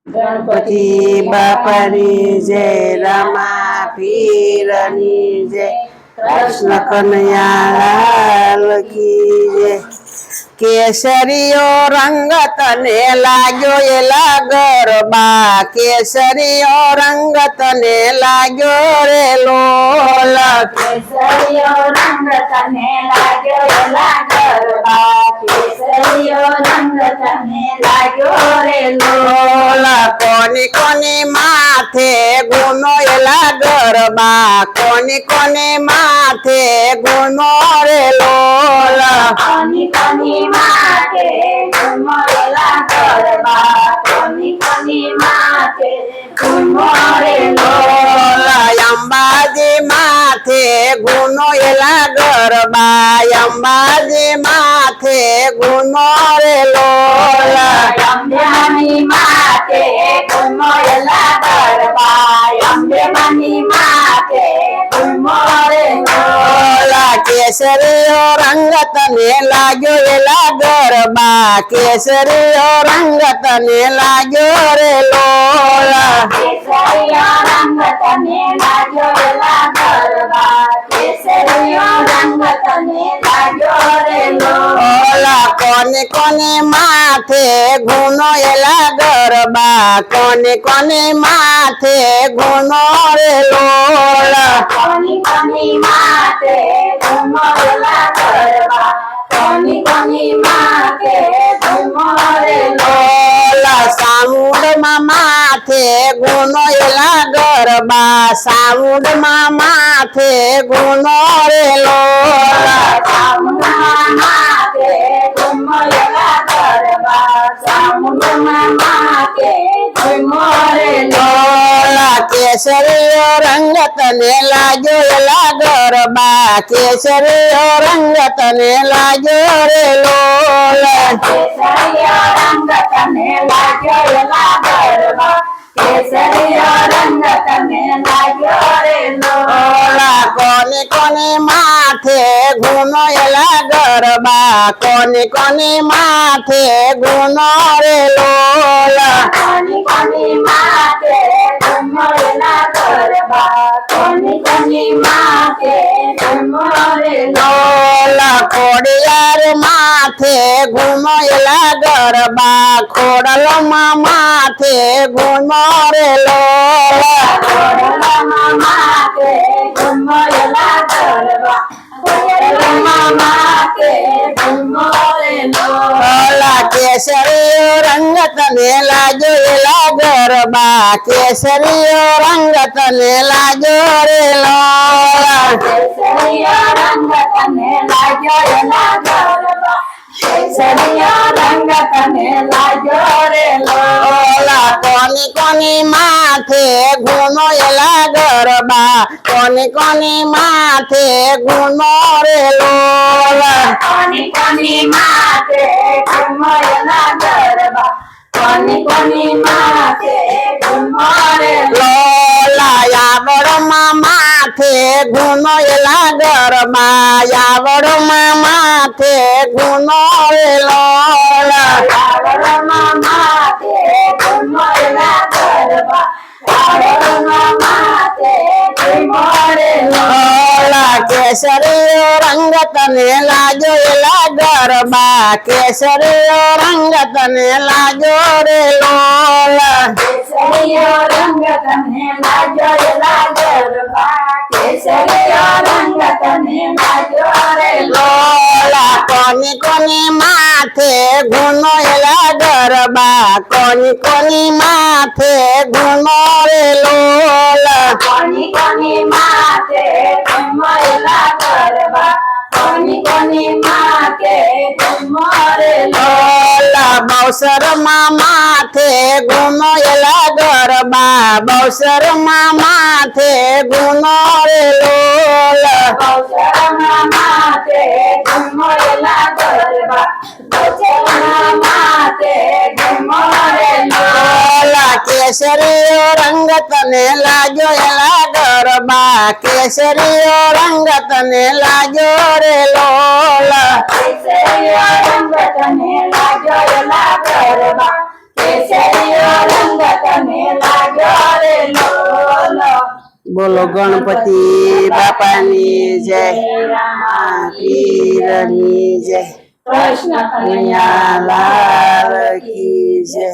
ગણપતિ બાપાની જય, રમા પીરની જય, કૃષ્ણ કનૈયા લાલ કી જય। કેસરીયો રંગ તને લાગ્યો એલા ગરબા, કેસરીયો રંગ તને લાગ્યો રે લોલ, કેસરીયો રંગ તને લાગ્યો એલા ગરબા, કેસરીયો રંગ તને લાગ્યો રે લોલ। કોની કોની માથે ગુનો એલા ગરબા, કોની કોની માથે ગુનો રે લોલ, કોની કોની માથે ગુનો એલા ગરબા, કોની કોની માથે ગુનો રે લોલ। અંબાજી માથે ગુનો એલા ગરબા, અંબાજી માથે ગુનો રે લોલ, અંબેમાની માથે ગુનો એલા ગરબા, અંબેમાની માથે ગુનો રે લોલ। કેસરીયો રંગ તને લાગ્યો એલા ગરબા, કેસરીયો રંગ તને લાગ્યો રે લોલ, કેસરીયો રંગ તને લાગ્યો એલા ગરબા, કેસરીયો રંગ તને લાગ્યો રે લોલ। કોની કોની માથે ગુનો એલા ગરબા, કોની કોની માથે ગુનો રે લોલ, કોની કોની માથે ગુનો એલા ગરબા, કોની કોની માથે ગુનો રે લોલ। સાઉન્ડમાં માથે ગુનો એલા ગરબા, સાઉન્ડમાં માથે ગુનો રે લોલ, સાઉન્ડમાં માથે ગુનો એલા ગરબા, સાઉન્ડમાં માથે ગુનો રે લોલ। કેસરીયો રંગ તને લાગ્યો એલા ગરબા, કેસરીયો રંગ તને લાગ્યો રે લોલ, કેસરીયો રંગ તને લાગ્યો એલા ગરબા, કેસરીયો રંગ તને લાગ્યો રે લોલ। કોની કોની માથે ગુનો એલા ગરબા, કોની કોની માથે ગુનો રે લોલ, કોની કોની માથે ગુનો એલા ગરબા, કોની કોની માથે ગુનો રે લોલ। ખોડિયાર માથે ગુનો એલા ગરબા, ખોડલમાં માથે ગુનો રે લોલ, ખોડલમાં માથે ગુનો એલા ગરબા, ખોડલમાં માથે ગુનો રે લોલ। કેસરીયો રંગ તને લાગ્યો એલા ગરબા, કેસરીયો રંગ તને લાગ્યો રે લોલ, કેસરીયો રંગ તને લાગ્યો એલા ગરબા, કેસરીયો રંગ તને લાગ્યો રે લોલ। કોની કોની માથે ગુનો એલા ગરબા, કોની કોની માથે ગુનો રે લોલ, કોની કોની માથે ગુનો એલા ગરબા, કોની કોની માથે ગુનો રે લોલ। યાવડમાં માથે ગુનો એલા ગરબા, યાવડમાં માથે ગુનો રે લોલ, યાવડમાં માથે ગુનો એલા ગરબા, યાવડમાં માથે ગુનો રે લોલ। કેસરીયો રંગ તને લાગ્યો એલા ગરબા, કેસરીયો રંગ તને લાગ્યો રે લોલ, કેસરીયો રંગ તને લાગ્યો એલા ગરબા, કેસરીયો રંગ તને લાગ્યો રે લોલ। કોની કોની માથે ગુનો એલા ગરબા, કોની કોની માથે ગુનો રે લોલ, કોની કોની માથે ગુનો એલા ગરબા, કોની કોની માથે ગુનો રે લોલ। બવસરમાં માથે ગુનો એલા ગરબા, બવસરમાં માથે ગુનો રે લોલ, બવસરમાં માથે ગુનો એલા ગરબા, બવસરમાં માથે ગુનો રે લોલ। કેસરીયો રંગ તને લાગ્યો એલા ગરબા, કેસરીયો રંગ તને લાગ્યો રે લોલ, કેસરીયો રંગ તને લાગ્યો એલા ગરબા, કેસરીયો રંગ બોલો ગણપતિ બાપાની જય પીરની જય કૃષ્ણ કનૈયા કનૈયા લાલ કી જય